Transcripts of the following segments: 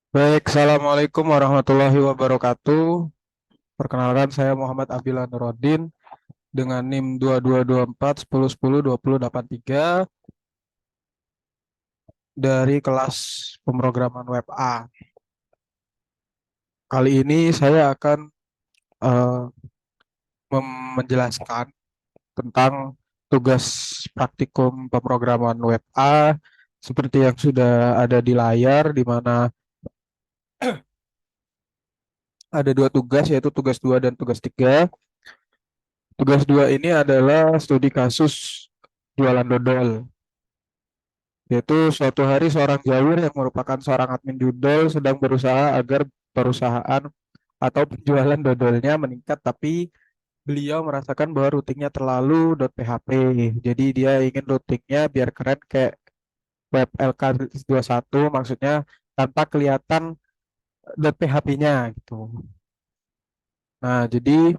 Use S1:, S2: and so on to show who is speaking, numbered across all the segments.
S1: Baik, Assalamualaikum warahmatullahi wabarakatuh. Perkenalkan, saya Muhammad Abdillah Nuruddin dengan NIM 2224 1010 2083 dari kelas pemrograman web A. Kali ini saya akan eh, menjelaskan tentang tugas praktikum pemrograman web A seperti yang sudah ada di layar, di mana ada dua tugas, yaitu tugas 2 dan tugas 3. Tugas 2 ini adalah studi kasus jualan dodol, yaitu suatu hari seorang Jawir yang merupakan seorang admin judol sedang berusaha agar perusahaan atau penjualan dodolnya meningkat, tapi beliau merasakan bahwa routingnya terlalu .php. Jadi dia ingin routingnya biar keren kayak web LK21, maksudnya tanpa kelihatan .php-nya gitu. Nah, jadi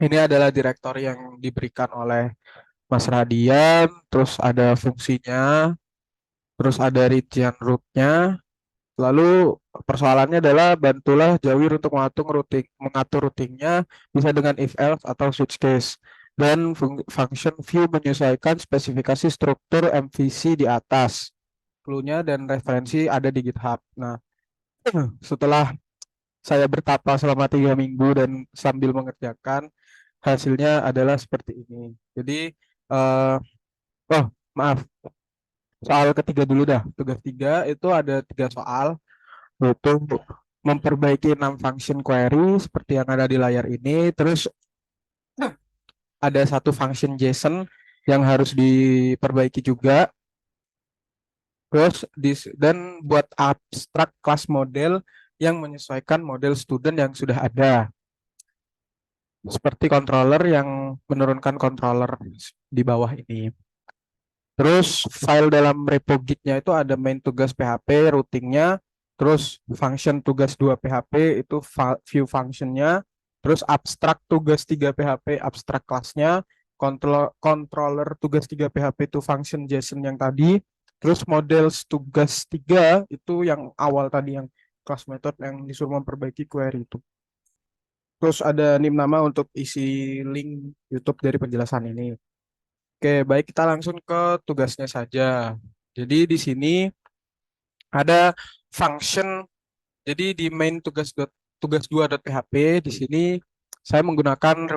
S1: ini adalah direktori yang diberikan oleh Mas Radian, terus ada fungsinya, terus ada rincian rootnya. Lalu persoalannya adalah bantulah Jawir untuk mengatur routingnya bisa dengan if else atau switch case. Dan function view menyesuaikan spesifikasi struktur MVC di atas. Clue-nya dan referensi ada di GitHub. Nah, setelah saya bertapa selama 3 minggu dan sambil mengerjakan, hasilnya adalah seperti ini. Jadi, oh maaf, soal ketiga dulu dah. Tugas 3 itu ada 3 soal, yaitu memperbaiki 6 function query seperti yang ada di layar ini. Terus ada satu function JSON yang harus diperbaiki juga. Terus dan buat abstrak kelas model yang menyesuaikan model student yang sudah ada. Seperti controller yang menurunkan controller di bawah ini. Terus file dalam repo gitnya itu ada main tugas PHP, routingnya, terus function tugas 2 PHP itu view functionnya, terus abstrak tugas 3 PHP, abstrak kelasnya, controller tugas 3 PHP itu function JSON yang tadi, terus model tugas 3 itu yang awal tadi, yang class method yang disuruh memperbaiki query itu. Terus ada nim nama untuk isi link YouTube dari penjelasan ini. Oke, baik, kita langsung ke tugasnya saja. Jadi di sini ada function. Jadi di main tugas 2.php di sini saya menggunakan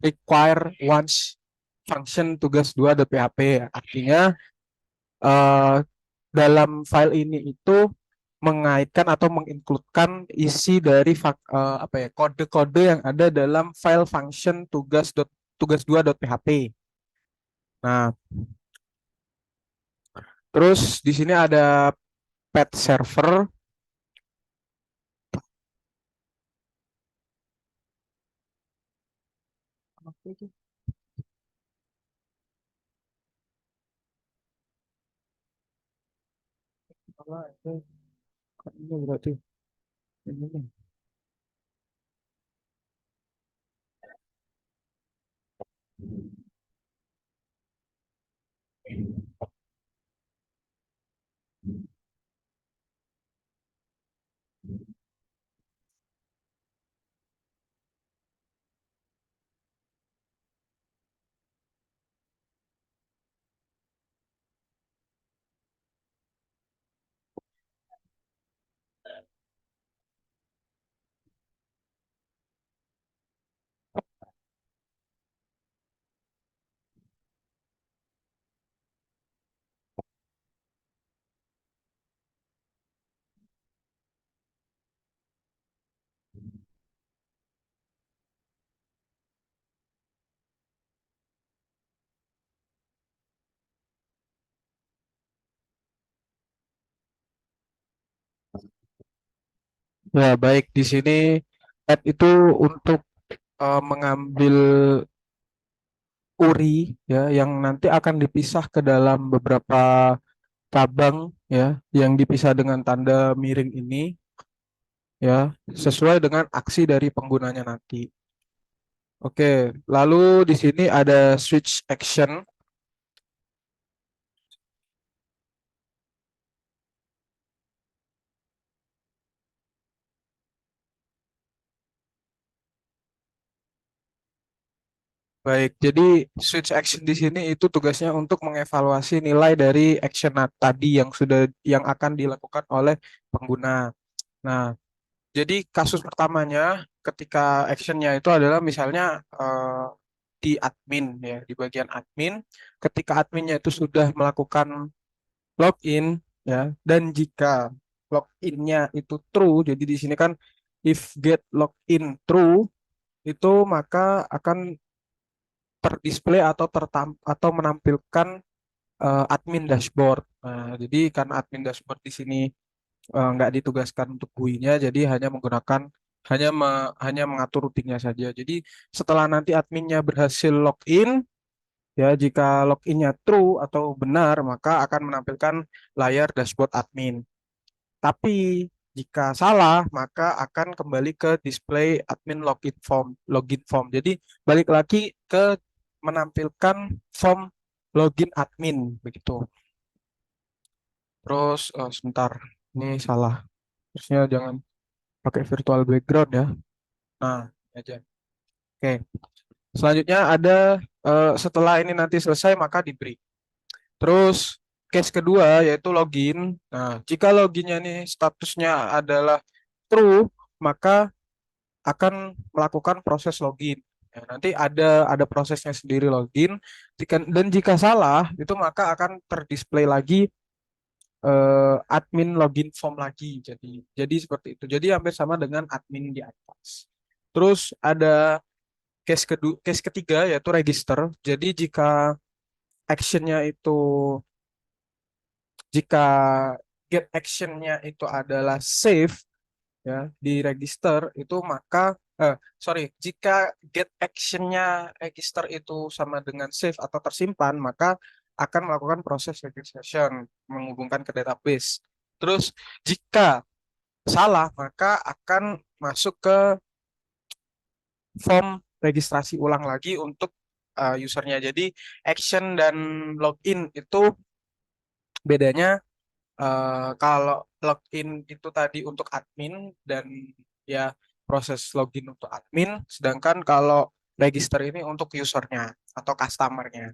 S1: require once function tugas 2.php. Artinya eh, dalam file ini itu mengaitkan atau mengincludekan isi dari apa ya, kode-kode yang ada dalam file function tugas 2.php. Nah, terus di sini ada pet server. Ini berarti ini nih. Ya, baik, di sini pet itu untuk mengambil URI ya yang nanti akan dipisah ke dalam beberapa cabang ya yang dipisah dengan tanda miring ini ya sesuai dengan aksi dari penggunanya nanti. Oke, lalu di sini ada switch action. Baik, jadi switch action di sini itu tugasnya untuk mengevaluasi nilai dari action tadi yang akan dilakukan oleh pengguna. Nah, jadi kasus pertamanya ketika actionnya itu adalah misalnya di admin ya, di bagian admin, ketika adminnya itu sudah melakukan login ya, dan jika loginnya itu true, jadi di sini kan if get login true itu maka akan terdisplay atau menampilkan admin dashboard. Nah, jadi karena admin dashboard di sini nggak ditugaskan untuk GUI-nya, jadi hanya mengatur rutinnya saja. Jadi setelah nanti adminnya berhasil login, ya jika loginnya true atau benar, maka akan menampilkan layar dashboard admin. Tapi jika salah, maka akan kembali ke display admin login form. Jadi balik lagi ke menampilkan form login admin begitu. Terus sebentar, ini salah. Terusnya jangan pakai virtual background ya. Nah, ini aja. Oke. Selanjutnya ada setelah ini nanti selesai maka di break. Terus case kedua yaitu login. Nah, jika loginnya ini statusnya adalah true, maka akan melakukan proses login. Ya, nanti ada prosesnya sendiri login. Dan jika salah, itu maka akan terdisplay lagi admin login form lagi. Jadi seperti itu. Jadi hampir sama dengan admin di atas. Terus ada case ketiga yaitu register. Jadi actionnya itu jika get actionnya itu adalah save ya di register itu maka jika get actionnya register itu sama dengan save atau tersimpan maka akan melakukan proses registration menghubungkan ke database. Terus jika salah maka akan masuk ke form registrasi ulang lagi untuk usernya. Jadi action dan login itu bedanya kalau login itu tadi untuk admin dan ya proses login untuk admin, sedangkan kalau register ini untuk usernya atau customernya.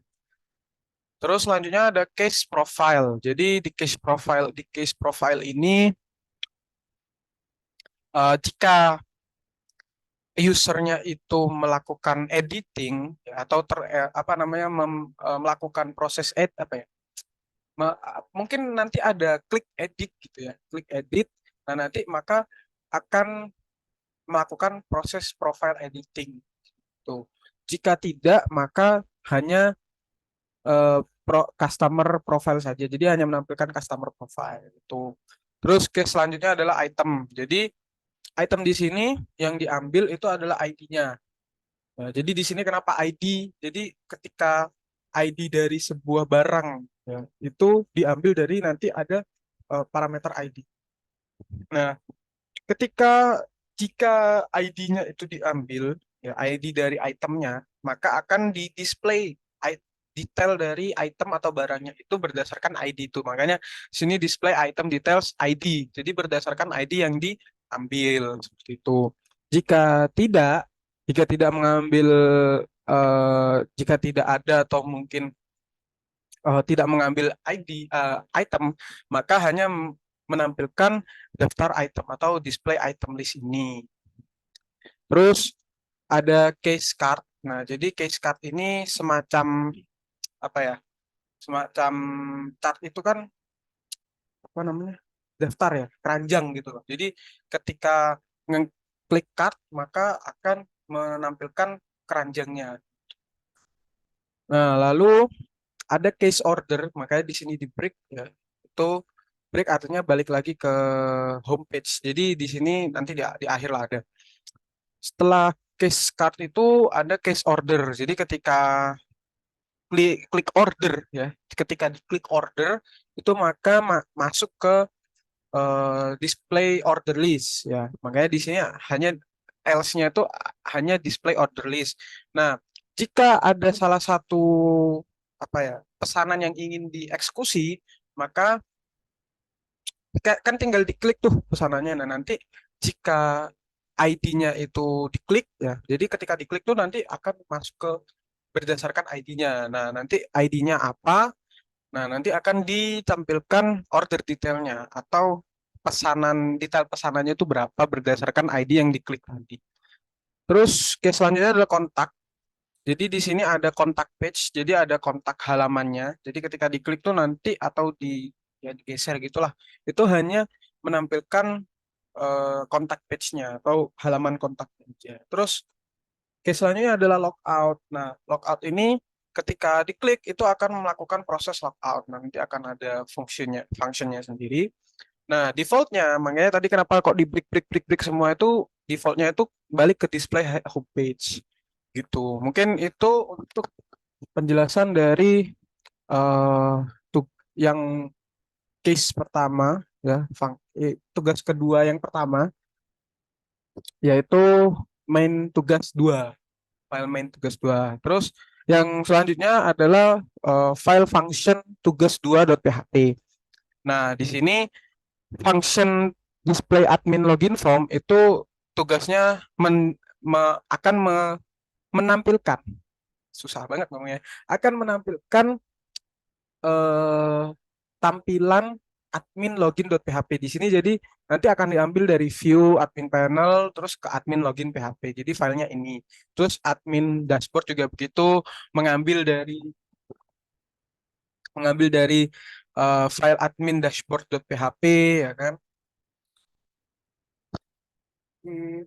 S1: Terus selanjutnya ada case profile. Jadi di case profile ini jika usernya itu melakukan editing ya, atau melakukan proses mungkin nanti ada klik edit gitu ya, klik edit. Nah, nanti maka akan melakukan proses profile editing. Tuh. Jika tidak, maka hanya customer profile saja. Jadi hanya menampilkan customer profile itu. Terus case selanjutnya adalah item. Jadi item di sini yang diambil itu adalah ID-nya. Nah, jadi di sini kenapa ID? Jadi ketika ID dari sebuah barang ya, itu diambil dari nanti ada parameter ID. Nah, jika ID-nya itu diambil, ya ID dari itemnya, maka akan di-display detail dari item atau barangnya itu berdasarkan ID itu. Makanya sini display item details ID. Jadi berdasarkan ID yang diambil seperti itu. Jika tidak, jika tidak mengambil, jika tidak ada atau mungkin tidak mengambil ID item, maka hanya menampilkan daftar item atau display item list ini. Terus ada case card. Nah, jadi case card ini semacam apa ya? Semacam chart itu kan apa namanya? Daftar ya, keranjang gitu loh. Jadi ketika ngeklik card maka akan menampilkan keranjangnya. Nah, lalu ada case order, makanya di sini di break ya. Itu break artinya balik lagi ke home page. Jadi di sini nanti di akhir lah ada. Setelah case card itu ada case order. Jadi ketika klik order ya, ketika diklik order itu maka masuk ke display order list ya. Makanya di sini hanya else-nya itu hanya display order list. Nah, jika ada salah satu apa ya pesanan yang ingin dieksekusi, maka kan tinggal diklik tuh pesanannya. Nah, nanti jika ID-nya itu diklik ya. Jadi ketika diklik tuh nanti akan masuk ke berdasarkan ID-nya. Nah, nanti ID-nya apa? Nah, nanti akan ditampilkan order detailnya atau detail pesanannya itu berapa berdasarkan ID yang diklik tadi. Terus case selanjutnya adalah kontak. Jadi di sini ada kontak page, jadi ada kontak halamannya. Jadi ketika diklik tuh nanti atau ya digeser gitulah, itu hanya menampilkan kontak page-nya atau halaman kontak aja. Terus case selanjutnya adalah logout. Nah, logout ini ketika diklik itu akan melakukan proses logout. Nanti akan ada functionnya sendiri. Nah, defaultnya, makanya tadi kenapa kok di break semua itu defaultnya itu balik ke display homepage gitu. Mungkin itu untuk penjelasan dari eh yang case pertama ya, tugas kedua yang pertama yaitu main tugas dua, file main tugas dua. Terus yang selanjutnya adalah file function tugas 2.php. Nah, di sini function display admin login form itu tugasnya akan menampilkan, susah banget ngomongnya, akan menampilkan eh, tampilan admin login.php di sini. Jadi nanti akan diambil dari view admin panel terus ke admin login php. Jadi filenya ini. Terus admin dashboard juga begitu, mengambil dari file admin dashboard.php ya kan. Hmm.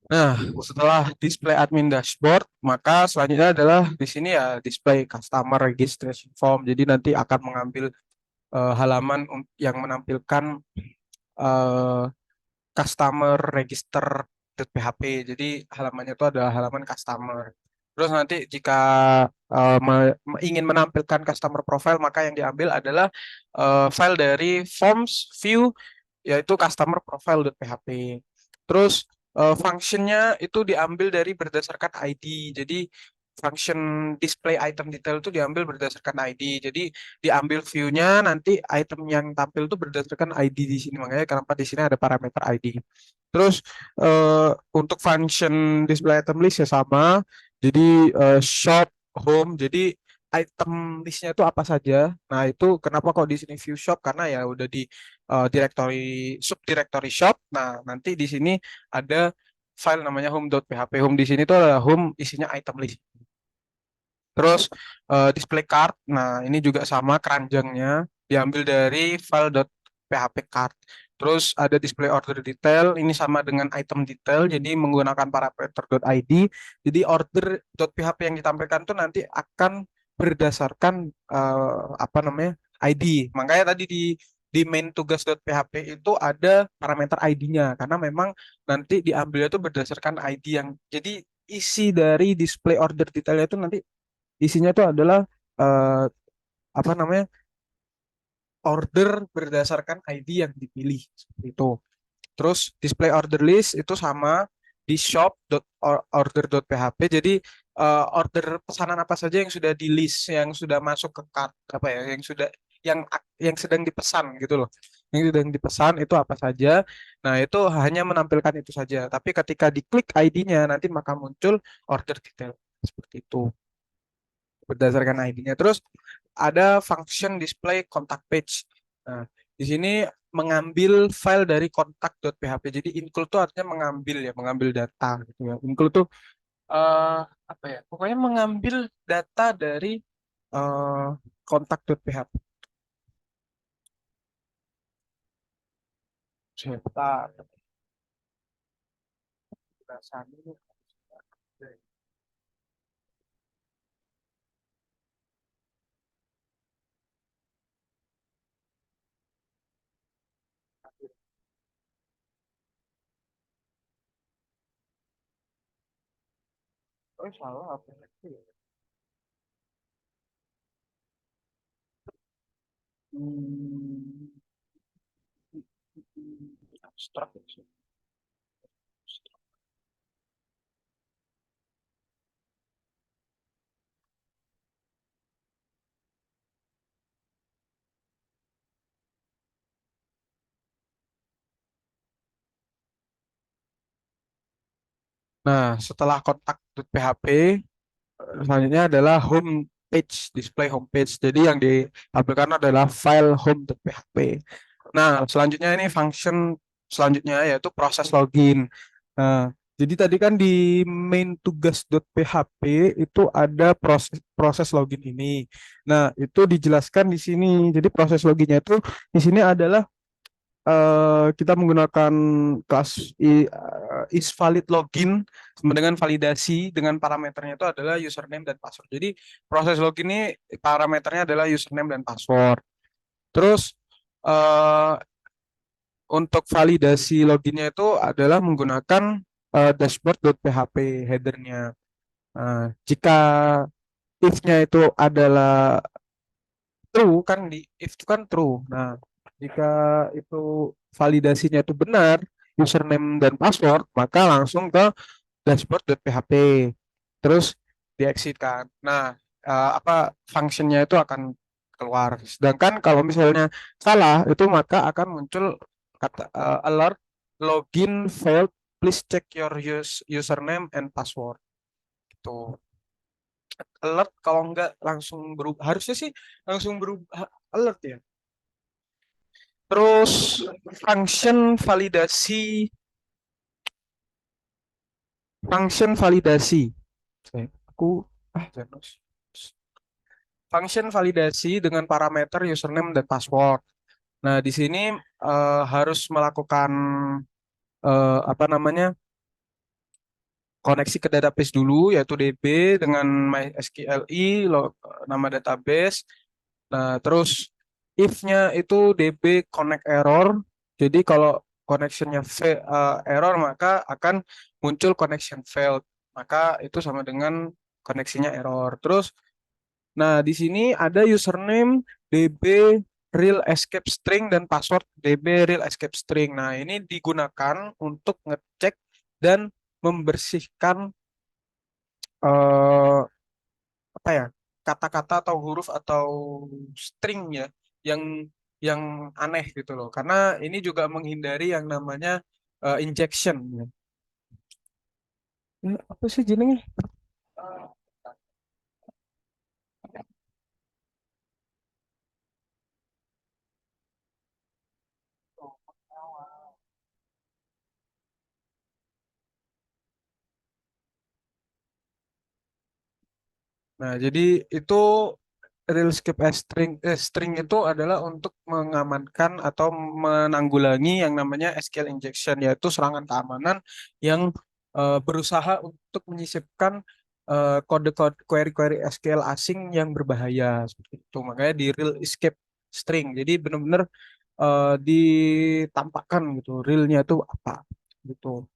S1: Nah, setelah display admin dashboard, maka selanjutnya adalah di sini ya display customer registration form. Jadi nanti akan mengambil halaman yang menampilkan eh, customer register.php. Jadi halamannya itu adalah halaman customer. Terus nanti jika ingin menampilkan customer profile, maka yang diambil adalah file dari forms view yaitu customer profile.php. Terus functionnya itu diambil dari berdasarkan ID. Jadi function display item detail itu diambil berdasarkan ID. Jadi diambil view-nya nanti item yang tampil itu berdasarkan ID di sini. Makanya kenapa di sini ada parameter ID. Terus eh, untuk function display item list ya sama. Jadi shop, home. Jadi item listnya itu apa saja. Nah, itu kenapa kok di sini view shop, karena ya udah di directory subdirectory shop. Nah, nanti di sini ada file namanya home.php. Home di sini tuh adalah home isinya item list. Terus display card. Nah, ini juga sama keranjangnya diambil dari file.php card. Terus ada display order detail, ini sama dengan item detail, jadi menggunakan parameter.id. Jadi order.php yang ditampilkan tuh nanti akan berdasarkan apa namanya ID. Makanya tadi di main tugas.php itu ada parameter ID-nya karena memang nanti diambilnya itu berdasarkan ID yang jadi isi dari display order detailnya itu nanti isinya itu adalah eh, apa namanya order berdasarkan ID yang dipilih seperti itu. Terus display order list itu sama di shop.order.php. Jadi order pesanan apa saja yang sudah di list, yang sudah masuk ke cart apa ya, yang sedang dipesan gitu loh. Yang sedang dipesan itu apa saja. Nah, itu hanya menampilkan itu saja. Tapi ketika diklik ID-nya nanti maka muncul order detail seperti itu berdasarkan ID-nya. Terus ada function display contact page. Nah, di sini mengambil file dari kontak.php. Jadi include itu artinya mengambil ya, mengambil data gitu ya. Include itu eh apa ya? Pokoknya mengambil data dari eh kontak.php. Sebentar, rasanya. Oh, salah apa itu ya? Hmm, abstrak ya. Nah, setelah kontak.php, selanjutnya adalah home page, display home page. Jadi yang ditampilkan adalah file home.php. Nah, selanjutnya ini function selanjutnya yaitu proses login. Nah, jadi tadi kan di main tugas.php itu ada proses proses login ini. Nah, itu dijelaskan di sini. Jadi proses loginnya itu di sini adalah kita menggunakan kelas is valid login sama dengan validasi dengan parameternya itu adalah username dan password. Jadi proses login ini parameternya adalah username dan password. Terus eh, untuk validasi loginnya itu adalah menggunakan dashboard.php headernya. Jika if-nya itu adalah true kan di if itu kan true. Nah, jika itu validasinya itu benar, username dan password, maka langsung ke dashboard.php. Terus di-exit kan. Nah, apa functionnya itu akan keluar. Sedangkan kalau misalnya salah, itu maka akan muncul kata alert login failed. Please check your username and password. Itu alert kalau nggak langsung berubah. Harusnya sih langsung berubah alert ya. Terus function validasi, function validasi. Aku Janus. Function validasi dengan parameter username dan password. Nah, di sini harus melakukan apa namanya? Koneksi ke database dulu yaitu DB dengan MySQLi nama database. Nah, terus if-nya itu DB connect error. Jadi kalau connectionnya error maka akan muncul connection failed. Maka itu sama dengan koneksinya error. Terus, nah di sini ada username DB real escape string dan password DB real escape string. Nah, ini digunakan untuk ngecek dan membersihkan eh, apa ya kata-kata atau huruf atau string ya yang yang aneh gitu loh karena ini juga menghindari yang namanya injection ya. Apa sih jenenge? Nah, jadi itu real skip string string itu adalah untuk mengamankan atau menanggulangi yang namanya SQL injection yaitu serangan keamanan yang berusaha untuk menyisipkan kode-kode query-query SQL asing yang berbahaya seperti itu. Makanya di real escape string. Jadi benar-benar ditampakkan gitu realnya itu apa gitu.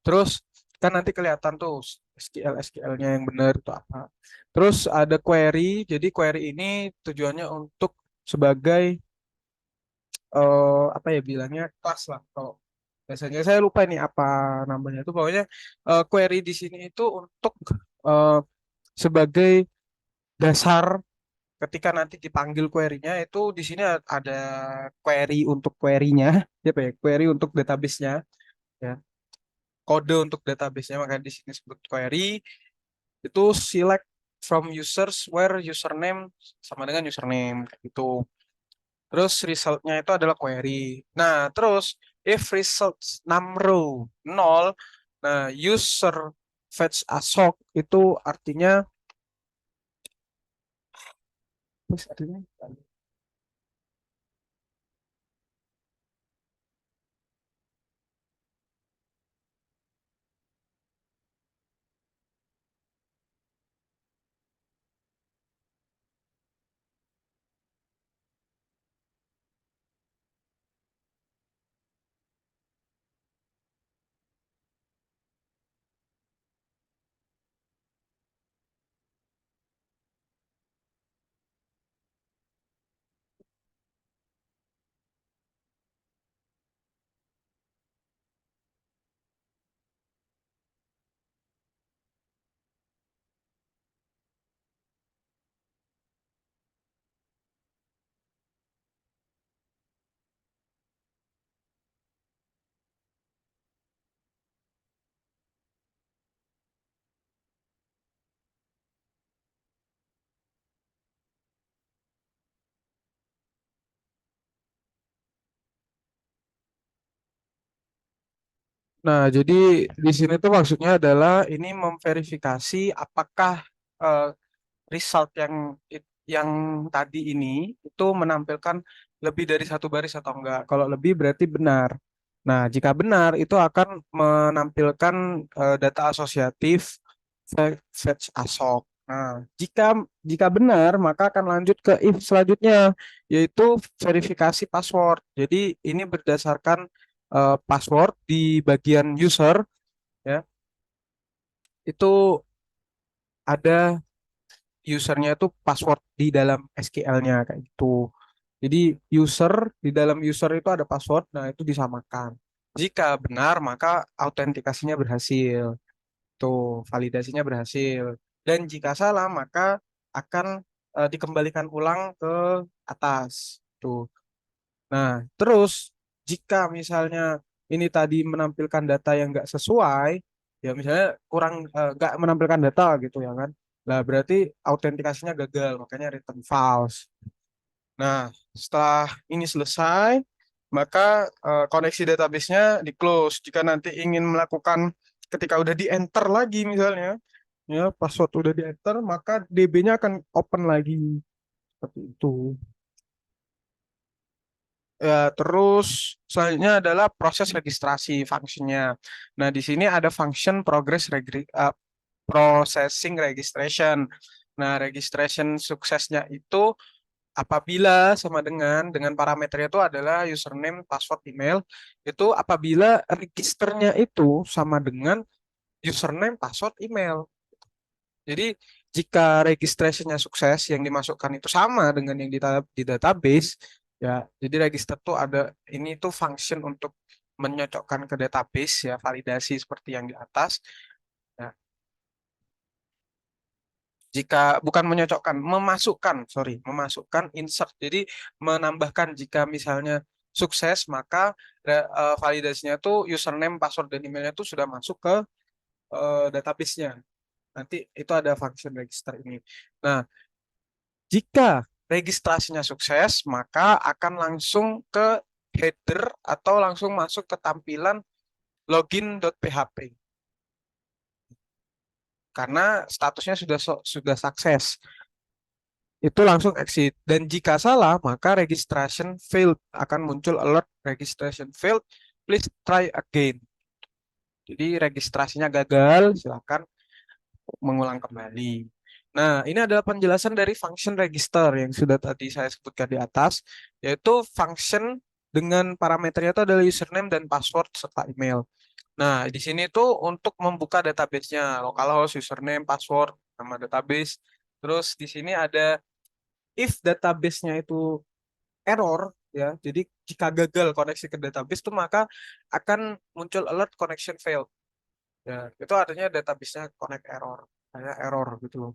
S1: Terus kan nanti kelihatan tuh SQL-nya yang benar itu apa. Terus ada query, jadi query ini tujuannya untuk sebagai apa ya bilangnya kelas lah. Kalau biasanya saya lupa ini apa namanya itu pokoknya query di sini itu untuk eh, sebagai dasar ketika nanti dipanggil query-nya itu di sini ada query untuk query-nya, ya apa ya? Query untuk database-nya ya. Kode untuk database-nya makanya di sini sebut query itu select from users where username sama dengan username gitu. Terus resultnya itu adalah query. Nah, terus if results numero 0, nah user fetch assoc itu artinya terus artinya Nah, jadi di sini tuh maksudnya adalah ini memverifikasi apakah eh, result yang tadi ini itu menampilkan lebih dari satu baris atau enggak. Kalau lebih berarti benar. Nah, jika benar itu akan menampilkan data asosiatif fetch ASOC. Nah, jika jika benar maka akan lanjut ke if selanjutnya yaitu verifikasi password. Jadi ini berdasarkan password di bagian user ya. Itu ada usernya itu password di dalam SQL-nya kayak gitu. Jadi user di dalam user itu ada password, nah itu disamakan. Jika benar maka autentikasinya berhasil, tuh validasinya berhasil. Dan jika salah maka akan dikembalikan ulang ke atas. Tuh. Nah, terus jika misalnya ini tadi menampilkan data yang nggak sesuai, ya misalnya kurang nggak menampilkan data gitu ya kan, lah berarti autentikasinya gagal, makanya return false. Nah, setelah ini selesai, maka koneksi database-nya di close. Jika nanti ingin melakukan ketika udah di enter lagi misalnya, ya password udah di enter, maka DB-nya akan open lagi seperti itu. Ya, terus selanjutnya adalah proses registrasi fungsinya. Nah, di sini ada function processing registration. Nah, registration suksesnya itu apabila sama dengan parameternya itu adalah username, password, email. Itu apabila registernya itu sama dengan username, password, email. Jadi jika registrationnya sukses, yang dimasukkan itu sama dengan yang di database, ya. Jadi register tuh ada ini tuh function untuk menyocokkan ke database ya, validasi seperti yang di atas. Nah, jika bukan menyocokkan, memasukkan, insert. Jadi menambahkan jika misalnya sukses, maka validasinya tuh username, password, dan emailnya tuh sudah masuk ke database-nya. Nanti itu ada function register ini. Nah, jika registrasinya sukses, maka akan langsung ke header atau langsung masuk ke tampilan login.php karena statusnya sudah sukses. Itu langsung exit. Dan jika salah, maka registration failed akan muncul alert registration failed. Please try again. Jadi registrasinya gagal, silakan mengulang kembali. Nah, ini adalah penjelasan dari function register yang sudah tadi saya sebutkan di atas, yaitu function dengan parameternya itu adalah username dan password serta email. Nah, di sini tuh untuk membuka database-nya, localhost, username, password, nama database. Terus di sini ada if database-nya itu error, ya. Jadi jika gagal koneksi ke database itu maka akan muncul alert connection failed. Ya, itu artinya database-nya connect error, kayak error gitu loh.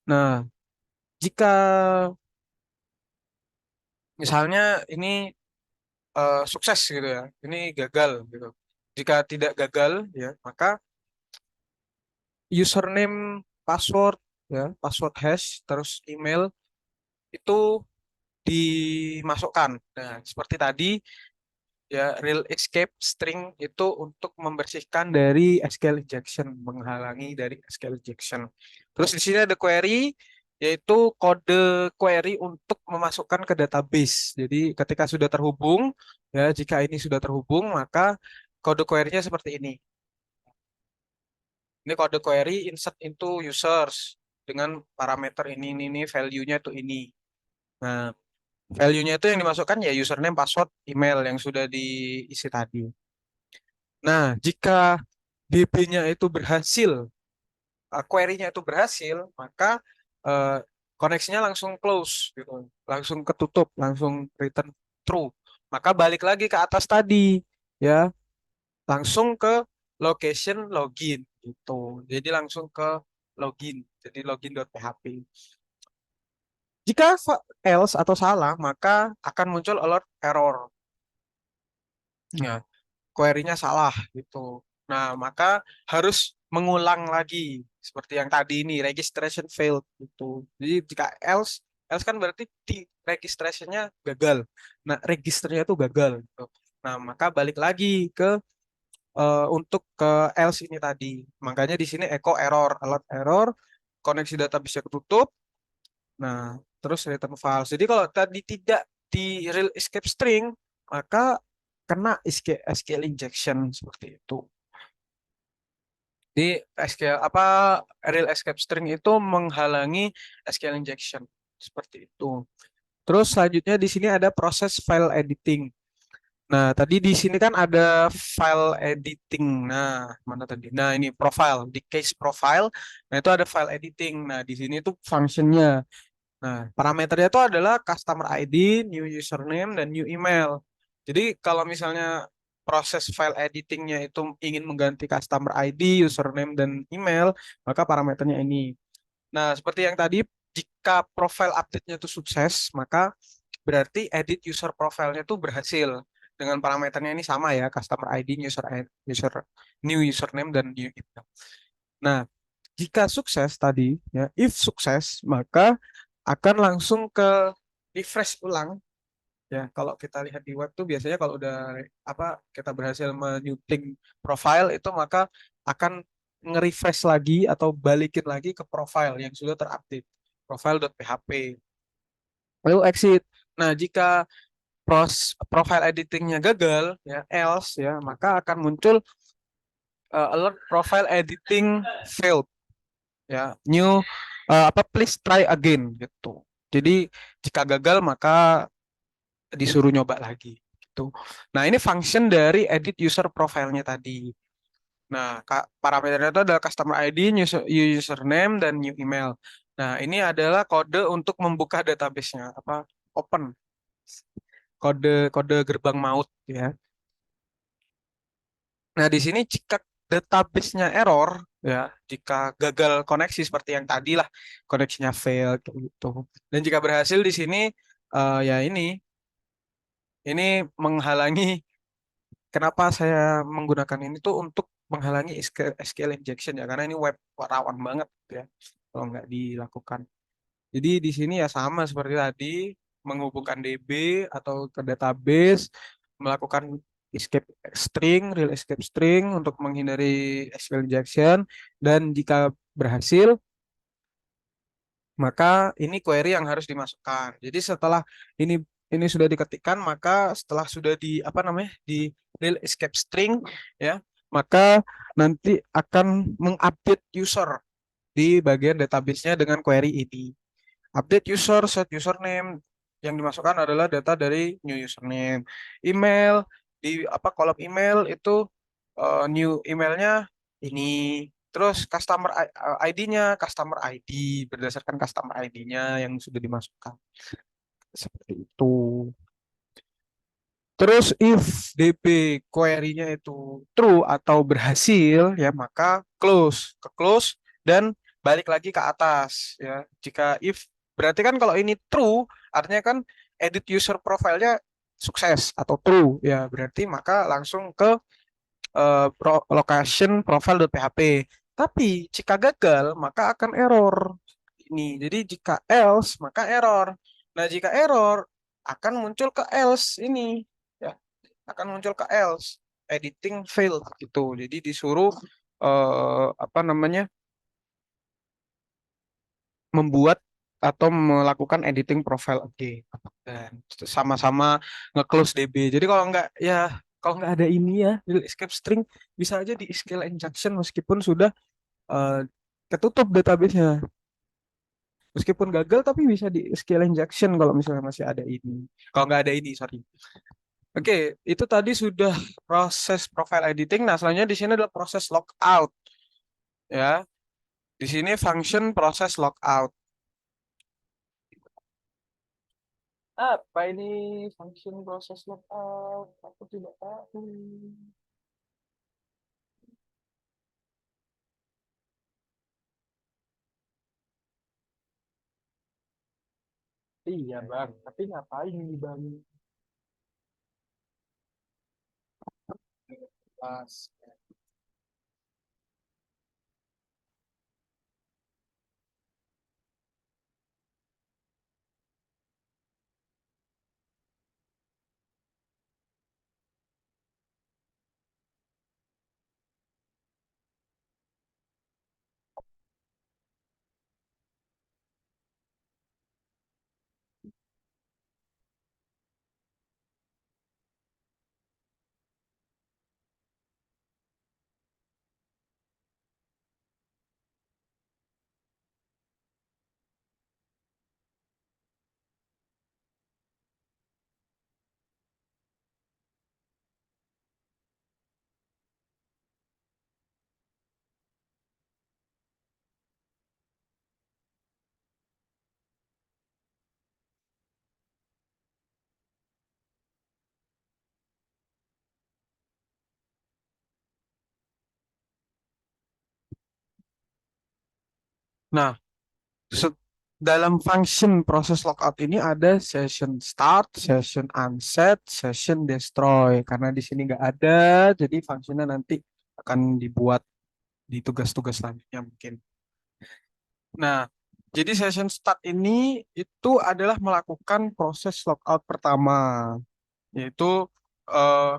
S1: Nah, jika misalnya ini sukses gitu ya, ini gagal gitu. Jika tidak gagal ya, maka username, password ya, password hash, terus email itu dimasukkan. Nah, seperti tadi ya, real escape string itu untuk membersihkan dari SQL injection, menghalangi dari SQL injection. Terus di sini ada query, yaitu kode query untuk memasukkan ke database. Jadi ketika sudah terhubung, ya jika ini sudah terhubung, maka kode query-nya seperti ini. Ini kode query insert into users dengan parameter ini, value-nya itu ini. Nah, value-nya itu yang dimasukkan ya username, password, email yang sudah diisi tadi. Nah, jika DB-nya itu berhasil, query-nya itu berhasil, maka eh, koneksinya langsung close gitu. Langsung ketutup, langsung return true. Maka balik lagi ke atas tadi, ya, langsung ke location login gitu. Jadi langsung ke login. Jadi login.php. Jika else atau salah, maka akan muncul alert error. Ya, query-nya salah gitu. Nah, maka harus mengulang lagi seperti yang tadi ini registration failed gitu. Jadi jika else kan berarti di registrationnya gagal. Nah, registernya itu gagal gitu. Nah, maka balik lagi ke untuk ke else ini tadi. Makanya di sini echo error, alert error, koneksi database ketutup. Nah, terus return files. Jadi kalau tadi tidak di real escape string, maka kena SQL injection seperti itu. Di SQL apa real escape string itu menghalangi SQL injection seperti itu. Terus selanjutnya di sini ada proses file editing. Nah, tadi di sini kan ada file editing. Nah, mana tadi? Nah, ini profile, di case profile. Nah, itu ada file editing. Nah, di sini itu functionnya. Nah, parameternya itu adalah customer ID, new username, dan new email. Jadi, kalau misalnya proses file editingnya itu ingin mengganti customer ID, username, dan email, maka parameternya ini. Nah, seperti yang tadi, jika profile update-nya itu sukses, maka berarti edit user profile-nya itu berhasil. Dengan parameternya ini sama ya, customer ID, new username, dan new email. Nah, jika sukses tadi, ya, if sukses, maka akan langsung ke refresh ulang. Ya, kalau kita lihat di web tuh biasanya kalau udah apa kita berhasil menyuting profile itu maka akan nge-refresh lagi atau balikin lagi ke profile yang sudah terupdate, profile.php. Lalu exit. Nah, jika profile editingnya gagal, ya else, ya maka akan muncul alert profile editing failed, ya new please try again gitu. Jadi jika gagal maka disuruh nyoba lagi gitu. Nah, ini function dari edit user profile-nya tadi. Nah, parameternya itu adalah customer ID, username, dan new email. Nah, ini adalah kode untuk membuka database-nya, open, kode kode gerbang maut ya. Nah, di sini jika database-nya error, ya, jika gagal koneksi seperti yang tadi lah, koneksinya fail kayak gitu. Dan jika berhasil di sini, ya ini menghalangi. Kenapa saya menggunakan ini tuh untuk menghalangi SQL injection ya, karena ini web rawan banget ya kalau nggak dilakukan. Jadi di sini ya sama seperti tadi, menghubungkan DB atau ke database, melakukan escape string, real escape string untuk menghindari SQL injection, dan jika berhasil, maka ini query yang harus dimasukkan. Jadi setelah ini ini sudah diketikkan, maka setelah sudah di apa namanya di real escape string ya, maka nanti akan mengupdate user di bagian database-nya dengan query ini. Update user, set username, yang dimasukkan adalah data dari new username. Email, di kolom email itu new emailnya ini. Terus customer ID-nya, customer ID berdasarkan customer ID-nya yang sudah dimasukkan. Seperti itu. Terus if DB query-nya itu true atau berhasil ya maka close dan balik lagi ke atas ya. Jika if berarti kan kalau ini true artinya kan edit user profile-nya sukses atau true ya, berarti maka langsung ke location profile.php. Tapi jika gagal maka akan error ini. Jadi jika else maka error. Nah, jika error akan muncul ke else ini ya, akan muncul ke else editing failed gitu. Jadi disuruh apa namanya membuat atau melakukan editing profile again dan sama-sama nge-close DB. Jadi kalau nggak ada ini ya real escape string bisa aja di SQL injection meskipun sudah eh, ketutup database-nya. Meskipun gagal tapi bisa di SQL injection kalau misalnya masih ada ini. Kalau nggak ada ini, sorry. Oke, itu tadi sudah proses profile editing. Nah, selanjutnya di sini adalah proses logout. Ya, di sini function proses logout. Apa ini function proses logout? Aku tidak tahu. Iya, Bang. Tapi ngapain ini, Bang? Pas. Nah, se- dalam function proses logout ini ada session start, session unset, session destroy. Karena di sini nggak ada, jadi functionnya nanti akan dibuat di tugas-tugas selanjutnya mungkin. Nah, jadi session start ini itu adalah melakukan proses logout pertama, yaitu eh,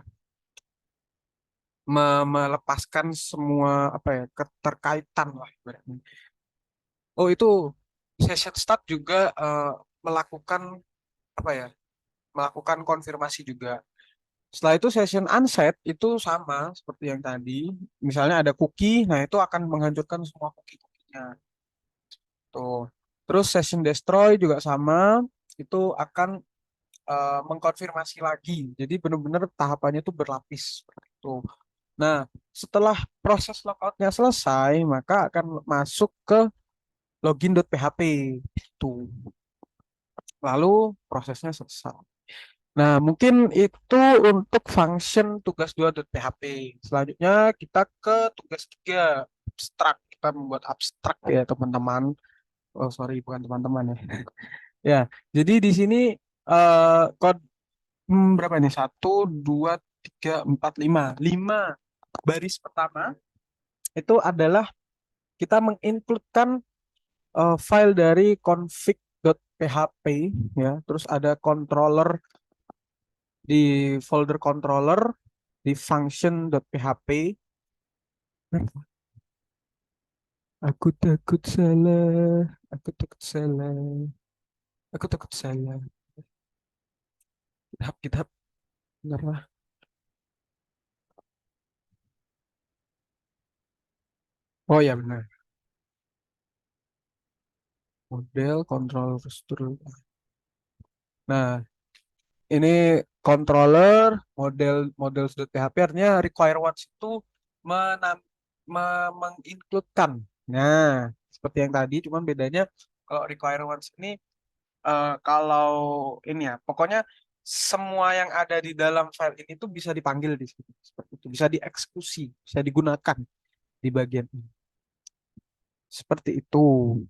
S1: melepaskan semua apa ya keterkaitan lah ibaratnya. Oh itu session start juga melakukan apa ya melakukan konfirmasi juga. Setelah itu session unset itu sama seperti yang tadi. Misalnya ada cookie, nah itu akan menghancurkan semua cookie-cookinya. Tuh. Terus session destroy juga sama, itu akan mengkonfirmasi lagi. Jadi benar-benar tahapannya itu berlapis seperti itu. Nah, setelah proses logoutnya selesai, maka akan masuk ke login.php itu. Lalu prosesnya selesai. Nah, mungkin itu untuk function tugas 2.php. Selanjutnya kita ke tugas 3, abstrak. Kita membuat abstrak ya, teman-teman. Oh, sorry, bukan teman-teman ya. Ya, jadi di sini kode berapa nih? Satu, dua, tiga, empat, lima. Lima baris pertama itu adalah kita mengincludekan file dari config.php ya, terus ada controller di folder controller di function.php. Aku takut salah, aku takut salah, aku takut salah. GitHub, GitHub, bener lah. Oh ya benar. Model controller struktur. Nah, ini controller model model.php artinya require once itu menam, mengincludekan. Nah, seperti yang tadi, cuman bedanya kalau require once ini kalau ini ya, pokoknya semua yang ada di dalam file ini tuh bisa dipanggil di sini. Seperti itu, bisa dieksekusi, bisa digunakan di bagian ini. Seperti itu.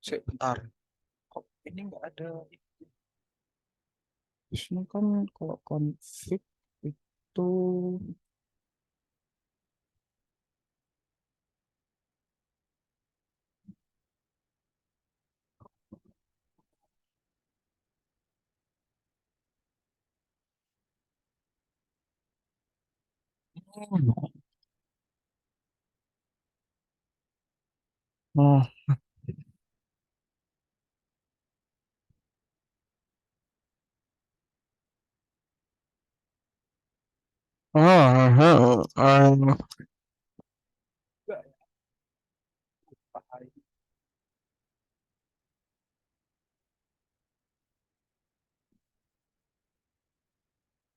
S1: Sebentar, kok ini nggak ada. Terusnya kan kalau config itu oh, oh,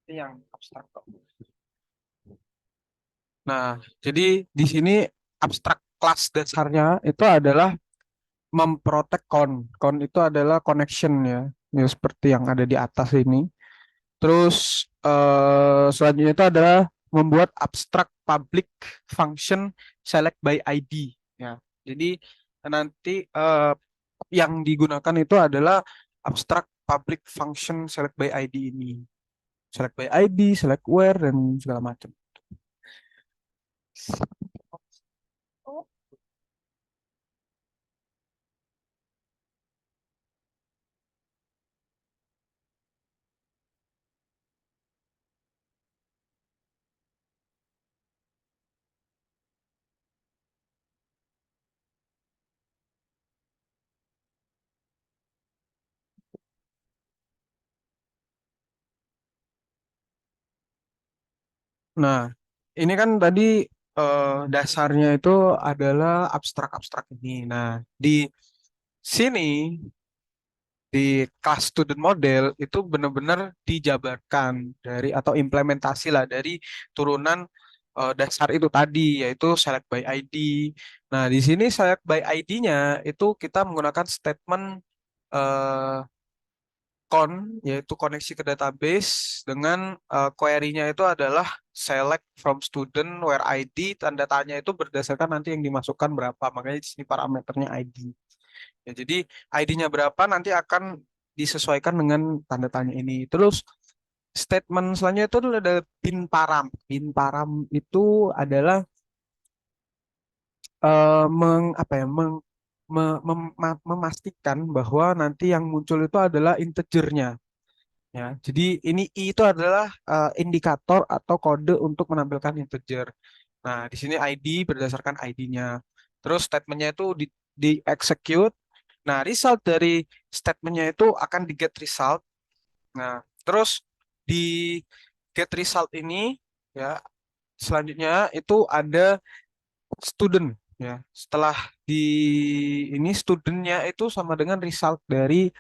S1: ini yang abstrak kok. Nah, jadi di sini abstrak kelas dasarnya itu adalah memprotek con. Con itu adalah connection ya, ya seperti yang ada di atas ini. Terus selanjutnya itu adalah membuat abstrak public function select by ID ya. Jadi nanti yang digunakan itu adalah abstrak public function select by ID ini. Select by ID, select where dan segala macam. Nah, ini kan tadi dasarnya itu adalah abstrak-abstrak ini. Nah, di sini di kelas student model itu benar-benar dijabarkan dari atau implementasi lah dari turunan dasar itu tadi yaitu select by ID. Nah, di sini select by ID-nya itu kita menggunakan statement eh, con, yaitu koneksi ke database dengan query-nya itu adalah select from student where ID, tanda tanya itu berdasarkan nanti yang dimasukkan berapa, makanya di sini parameternya ID. Ya, jadi ID-nya berapa nanti akan disesuaikan dengan tanda tanya ini. Terus statement selanjutnya itu adalah ada bin param. Bin param itu adalah apa ya, memastikan bahwa nanti yang muncul itu adalah integernya. Ya, jadi ini I itu adalah indikator atau kode untuk menampilkan integer. Nah, di sini ID berdasarkan ID-nya. Terus statementnya itu di execute. Nah, result dari statementnya itu akan di get result. Nah, terus di get result ini ya selanjutnya itu ada student ya. Setelah di ini studentnya itu sama dengan result dari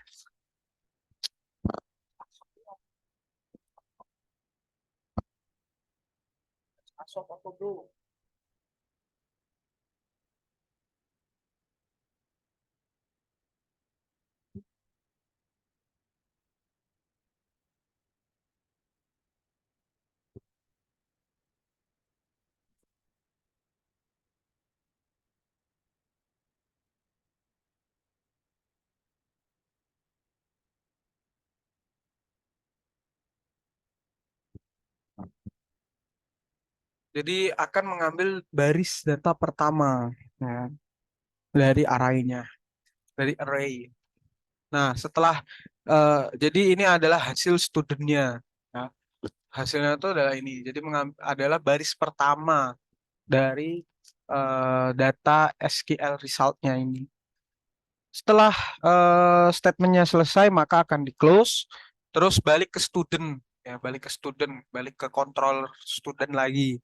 S1: asok atau bro. Jadi akan mengambil baris data pertama ya, dari arraynya, dari array. Nah, setelah jadi ini adalah hasil studentnya. Ya. Hasilnya itu adalah ini. Jadi adalah baris pertama dari data SQL resultnya ini. Setelah statementnya selesai, maka akan di close, terus balik ke student, ya balik ke student, balik ke control student lagi.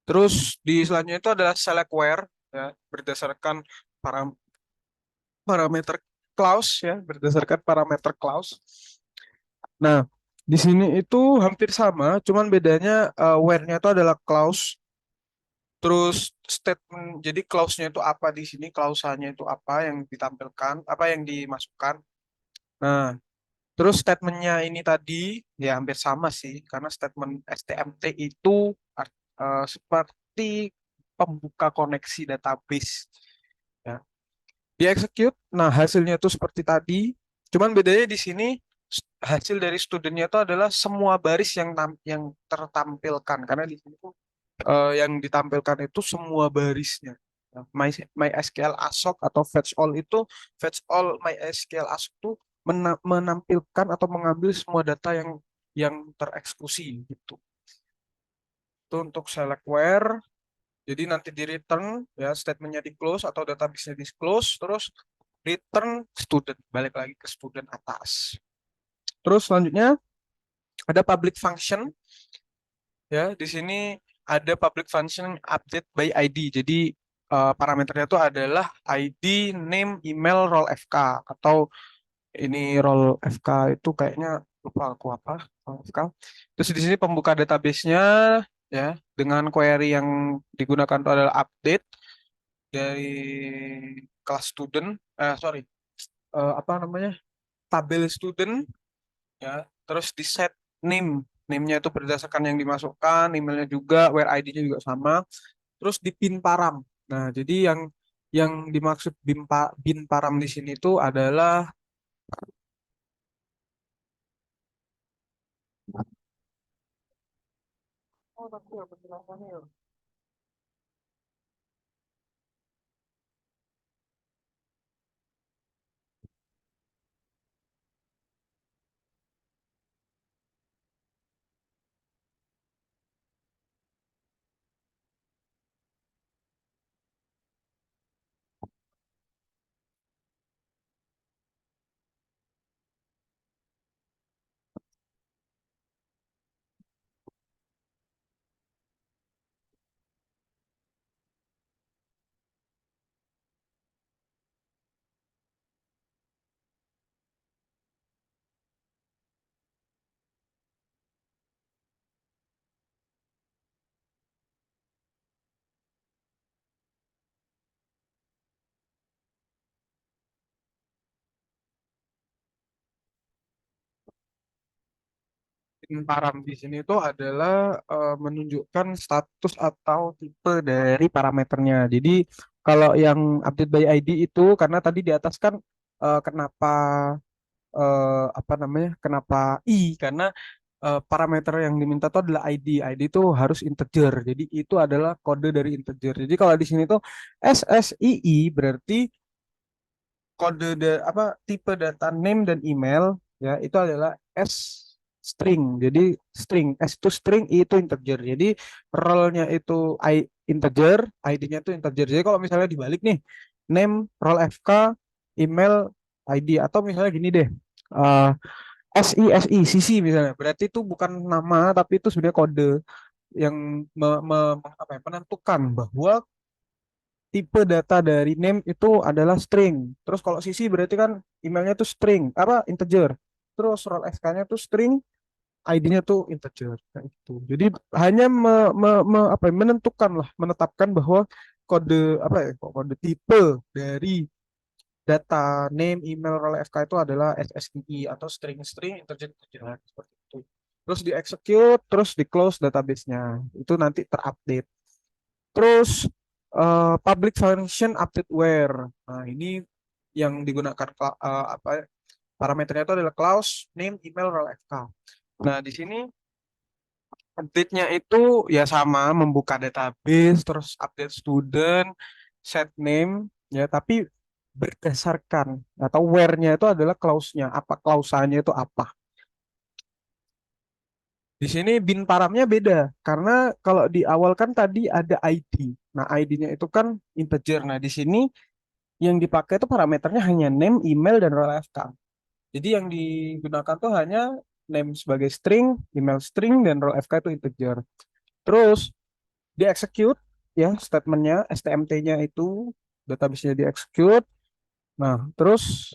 S1: Terus di selanjutnya itu adalah select where, ya berdasarkan param- parameter clause, ya berdasarkan parameter clause. Nah, di sini itu hampir sama, cuman bedanya where-nya itu adalah clause. Terus statement, jadi clause-nya itu apa di sini, klausanya itu apa yang ditampilkan, apa yang dimasukkan. Nah, terus statementnya ini tadi ya hampir sama sih, karena statement STMT itu seperti pembuka koneksi database. Ya. Di execute, nah hasilnya itu seperti tadi, cuman bedanya di sini hasil dari studentnya itu adalah semua baris yang tertampilkan, karena di sini tuh yang ditampilkan itu semua barisnya. Nah, MySQL ASOC atau fetch all itu fetch all MySQL ASOC itu menampilkan atau mengambil semua data yang tereksekusi gitu. Itu untuk select where. Jadi nanti di return ya statementnya di close atau database-nya di close, terus return student, balik lagi ke student atas. Terus selanjutnya ada public function ya. Di sini ada public function update by ID. Jadi parameternya itu adalah ID, name, email, role FK atau ini role FK itu kayaknya lupa aku apa role FK. Terus di sini pembuka database-nya ya dengan query yang digunakan itu adalah update dari kelas student, sorry, apa namanya, tabel student ya. Terus di set name, name-nya itu berdasarkan yang dimasukkan, emailnya juga, where ID-nya juga sama. Terus di bin param. Nah, jadi yang dimaksud bin param di sini itu adalah oh, tapi ya penjelasannya ya. Param di sini itu adalah menunjukkan status atau tipe dari parameternya. Jadi kalau yang update by ID itu karena tadi di atas kan kenapa apa namanya? Kenapa karena parameter yang diminta itu adalah ID. ID itu harus integer. Jadi itu adalah kode dari integer. Jadi kalau di sini tuh SSII berarti apa tipe data name dan email ya itu adalah S string. Jadi string S itu string, I itu integer. Jadi role-nya itu integer, ID-nya itu integer. Jadi kalau misalnya dibalik nih, name role FK, email ID atau misalnya gini deh. eh, CC misalnya. Berarti itu bukan nama tapi itu sebenarnya kode yang apa ya, menentukan bahwa tipe data dari name itu adalah string. Terus kalau CC berarti kan emailnya tuh string, apa integer. Terus role FK-nya tuh string, ID-nya tuh integer. Kayak gitu. Jadi hanya apa ya, menentukan lah, menetapkan bahwa kode apa ya, kode tipe dari data name, email, role FK itu adalah SSII atau string integer integer seperti itu. Terus di execute, terus di close database-nya. Itu nanti terupdate. Terus public function update where. Nah, ini yang digunakan apa parameternya itu adalah clause, name, email, role FK. Nah, di sini update-nya itu ya sama membuka database, terus update student, set name ya, tapi berdasarkan atau where-nya itu adalah clause-nya, apa klausanya itu apa. Di sini bin paramnya beda karena kalau di awal kan tadi ada ID. Nah, ID-nya itu kan integer. Nah, di sini yang dipakai itu parameternya hanya name, email, dan role FK. Jadi yang digunakan tuh hanya name sebagai string, email string, dan role FK itu integer. Terus di execute ya statementnya, STMT-nya itu database-nya di execute. Nah, terus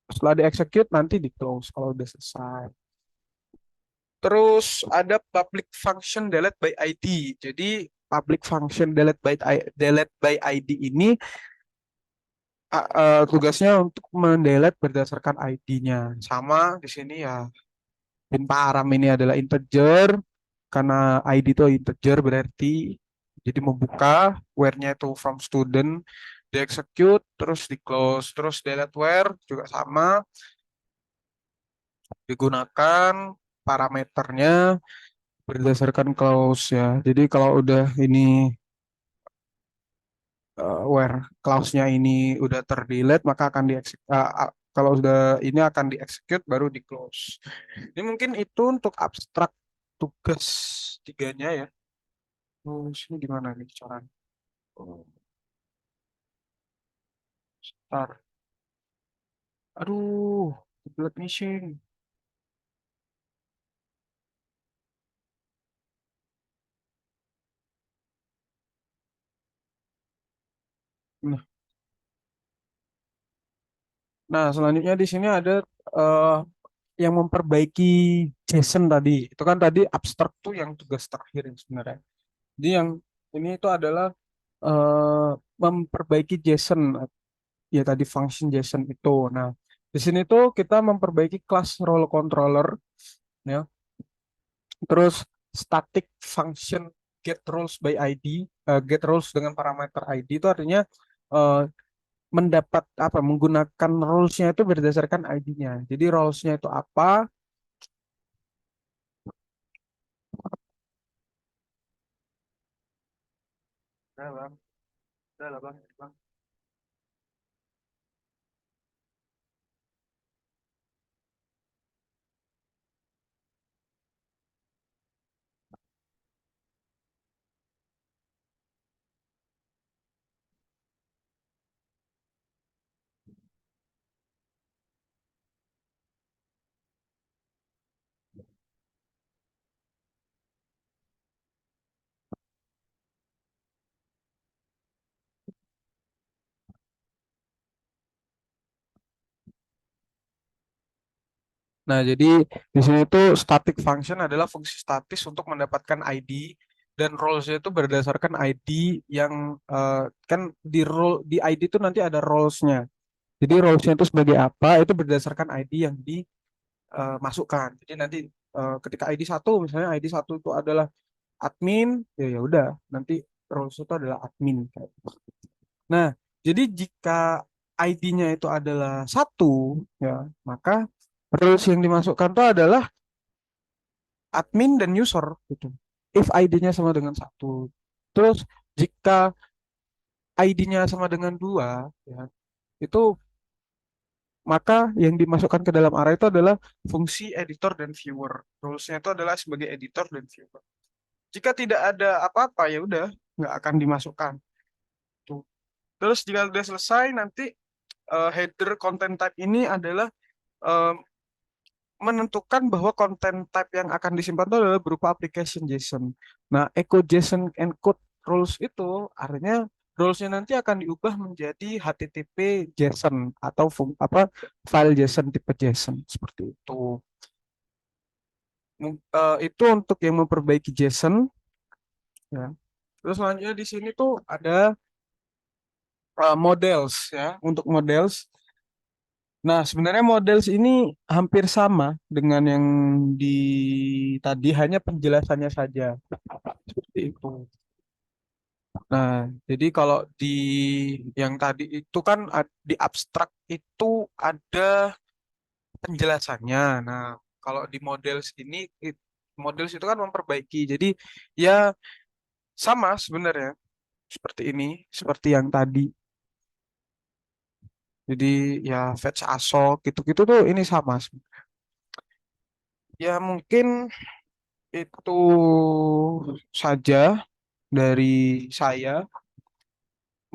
S1: setelah di execute nanti di close kalau udah selesai. Terus ada public function delete by ID. Jadi public function delete by ID ini tugasnya untuk mendelete berdasarkan ID-nya. Sama di sini ya, bin param ini adalah integer karena ID itu integer berarti jadi membuka where-nya itu from student, di execute terus di close, terus delete where juga sama digunakan parameternya berdasarkan clause ya. Jadi kalau udah ini where clause-nya ini udah terdelete maka akan kalau sudah ini akan di execute baru di close. Ini mungkin itu untuk abstrak tugas tiganya ya. Terus ini gimana nih cara? Oh, start. Aduh, tablet missing. Nah, nah, selanjutnya di sini ada eh, yang memperbaiki JSON tadi. Itu kan tadi abstrak tuh yang tugas terakhir yang sebenarnya. Jadi yang ini itu adalah eh, memperbaiki JSON ya tadi function JSON itu. Nah, di sini tuh kita memperbaiki kelas role controller ya. Terus static function get roles by ID, get roles dengan parameter ID itu artinya eh, mendapat apa menggunakan roles-nya itu berdasarkan ID-nya. Jadi roles-nya itu apa? Udah, Bang. Udah lah, Bang. Bang. Nah, jadi di sini tuh static function adalah fungsi statis untuk mendapatkan ID dan roles-nya itu berdasarkan ID yang kan di ID itu nanti ada roles-nya. Jadi roles-nya itu sebagai apa? Itu berdasarkan ID yang dimasukkan. Jadi nanti ketika ID satu misalnya ID satu itu adalah admin, ya ya udah nanti roles itu adalah admin. Nah, jadi jika ID-nya itu adalah satu, ya, maka roles yang dimasukkan itu adalah admin dan user gitu. If ID-nya sama dengan satu. Terus jika ID-nya sama dengan dua, ya, itu maka yang dimasukkan ke dalam array itu adalah fungsi editor dan viewer. Rules-nya itu adalah sebagai editor dan viewer. Jika tidak ada apa-apa ya udah nggak akan dimasukkan. Tuh. Terus jika sudah selesai nanti header content type ini adalah eh, menentukan bahwa content type yang akan disimpan itu adalah berupa application JSON. Nah, echo JSON encode rules itu artinya rulesnya nanti akan diubah menjadi HTTP JSON atau file JSON tipe JSON seperti itu. Itu untuk yang memperbaiki JSON ya. Terus selanjutnya di sini tuh ada models ya. Untuk models. Nah, sebenarnya models ini hampir sama dengan yang di tadi, hanya penjelasannya saja. Seperti itu. Nah, jadi kalau di yang tadi itu kan di abstrak itu ada penjelasannya. Nah, kalau di models ini, models itu kan memperbaiki. Jadi ya sama sebenarnya seperti ini, seperti yang tadi. Jadi ya fetch assoc gitu-gitu tuh ini sama. Ya mungkin itu saja dari saya.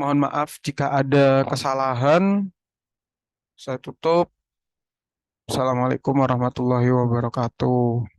S1: Mohon maaf jika ada kesalahan. Saya tutup. Assalamualaikum warahmatullahi wabarakatuh.